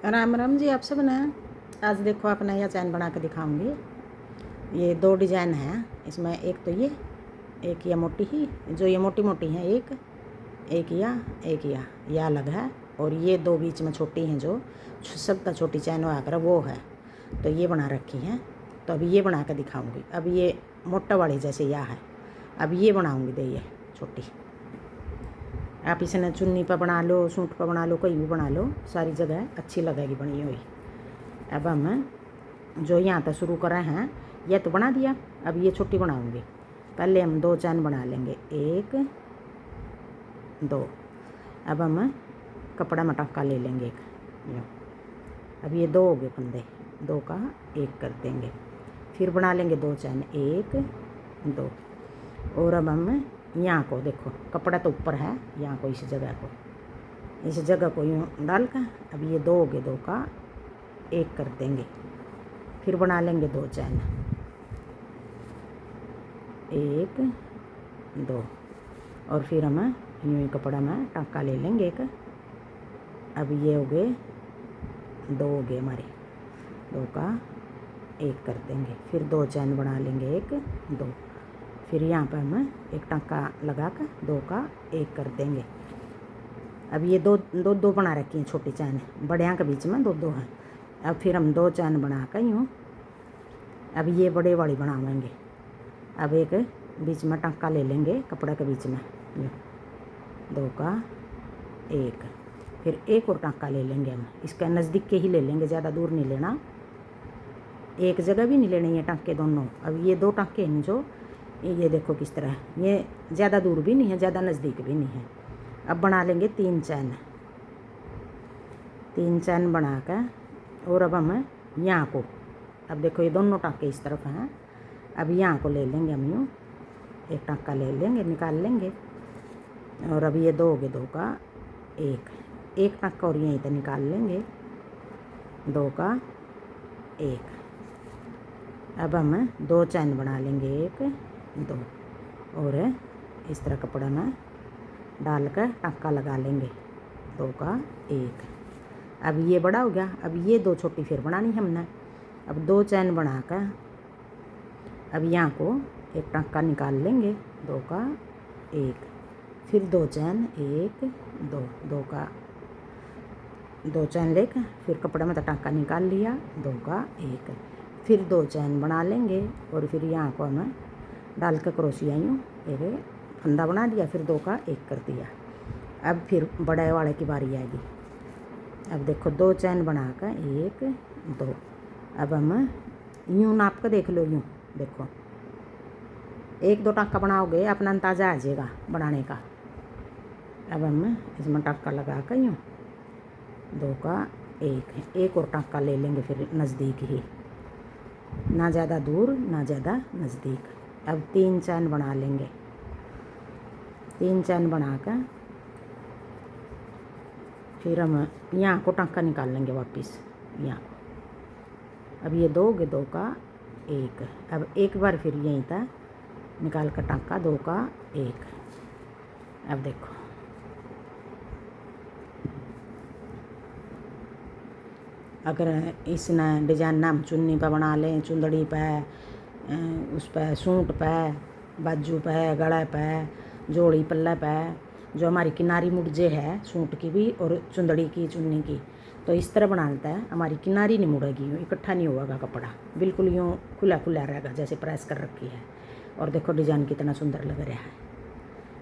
राम राम जी आप सब ना। आज देखो आप नया चैन बना के दिखाऊंगी। ये दो डिजाइन है इसमें, एक तो ये, एक ये मोटी ही, जो ये मोटी मोटी हैं, एक या अलग है, और ये दो बीच में छोटी हैं जो सबका छोटी चैन हुआ कर वो है, तो ये बना रखी हैं। तो अभी ये बना के दिखाऊंगी। अब ये मोटा वाली जैसे या है, अब ये बनाऊंगी दे ये छोटी। आप इसे चुन्नी पर बना लो, सूट पर बना लो, कोई भी बना लो, सारी जगह अच्छी लगेगी बनी हुई। अब हम जो यहाँ तक शुरू कर रहे हैं ये तो बना दिया, अब ये छोटी बनाऊंगी। पहले हम दो चैन बना लेंगे, एक दो। अब हम कपड़ा मटक्का ले लेंगे एक, यो। अब ये दो हो गए फंदे, दो का एक कर देंगे, फिर बना लेंगे दो चैन, एक दो। और अब हम यहाँ को देखो, कपड़ा तो ऊपर है, यहाँ को इस जगह को यूँ डाल कर अब ये दो हो गए, दो का एक कर देंगे, फिर बना लेंगे दो चैन, एक दो। और फिर हम यूँ ही कपड़ा में टाँका ले लेंगे एक। अब ये हो गए, दो हो गए हमारे, दो का एक कर देंगे, फिर दो चैन बना लेंगे, एक दो। फिर यहाँ पर हम एक टाँका लगा कर दो का एक कर देंगे। अब ये दो बना रखी हैं छोटी चैन, बड़े के बीच में दो दो हैं। अब फिर हम दो चैन बना कर यूँ, अब ये बड़े वाली बनाएंगे। अब एक बीच में टाँका ले लेंगे कपड़ा के बीच में, यूँ दो का एक, फिर एक और टाँका ले लेंगे हम, इसका नज़दीक के ही ले लेंगे, ज़्यादा दूर नहीं लेना, एक जगह भी नहीं लेने ये टाँके दोनों। अब ये दो टाँके हैं जो, ये देखो किस तरह, ये ज़्यादा दूर भी नहीं है, ज़्यादा नज़दीक भी नहीं है। अब बना लेंगे तीन चैन बनाकर, और अब हम यहाँ को, अब देखो ये दोनों टाँके इस तरफ हैं, अब यहाँ को ले लेंगे हम यूँ, एक टाँका ले लेंगे, निकाल लेंगे। और अब ये दो हो गए, दो का एक टाँका और यहीं तक निकाल लेंगे, दो का एक। अब हम दो चैन बना लेंगे, एक दो, और इस तरह कपड़ा में डालकर टाँका लगा लेंगे, दो का एक। अब ये बड़ा हो गया, अब ये दो छोटी फिर बनानी हमने। अब दो चैन बनाकर अब यहाँ को एक टाँका निकाल लेंगे, दो का एक, फिर दो चैन, एक दो, दो का दो चैन लेकर फिर कपड़े में तो टाँका निकाल लिया, दो का एक, फिर दो चैन बना लेंगे, और फिर यहाँ को हमें डाल कर क्रोशिया यूँ एक फंदा बना दिया, फिर दो का एक कर दिया। अब फिर बड़े वाले की बारी आएगी। अब देखो दो चैन बनाकर एक दो, अब हम यूँ नाप कर देख लो, यूँ देखो एक दो टाँका बनाओगे अपना अंदाज़ा आ जाएगा बनाने का। अब हम इसमें टाँका लगा कर यूँ दो का एक और टाँका ले लेंगे, फिर नज़दीक ही, ना ज़्यादा दूर ना ज़्यादा नज़दीक। अब तीन चैन बना लेंगे, तीन चैन बनाकर फिर हम यहाँ को टाँका निकाल लेंगे वापस यहाँ को। अब ये दो हो गए, दो का एक। अब एक बार फिर यहीं तक निकाल कर टाँका, दो का एक। अब देखो अगर इस न डिजाइन ना हम चुन्नी पर बना लें, चुंदड़ी पर, उस पर सूट पर, बाजू पर, गला पर, जोड़ी पल्ला पर, जो हमारी किनारी मुड़जे है सूट की भी और चुंदड़ी की चुन्नी की, तो इस तरह बनाता है हमारी किनारी नहीं मुड़ेगी, यूँ इकट्ठा नहीं होगा कपड़ा, बिल्कुल यूँ खुला खुला रहेगा जैसे प्रेस कर रखी है। और देखो डिज़ाइन कितना सुंदर लग रहा है,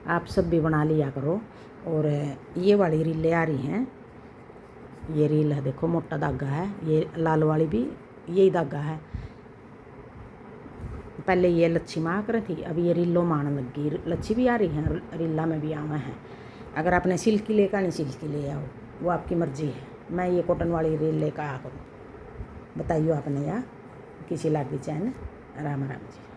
आप सब भी बना लिया करो। और ये वाली रीलें आ रही हैं, ये रील है देखो, मोटा धागा है, ये लाल वाली भी यही धागा है। पहले ये लच्छी माँ कर थी, अब ये रीलो मान लगी, लच्छी भी आ रही है, रीला में भी आवा है। अगर आपने सिल्क की लेकर नहीं सिल्क ले आओ, वो आपकी मर्जी है। मैं ये कॉटन वाली रील लेकर आ करूँ, बताइए आपने या किसी लागी चैन। राम राम जी।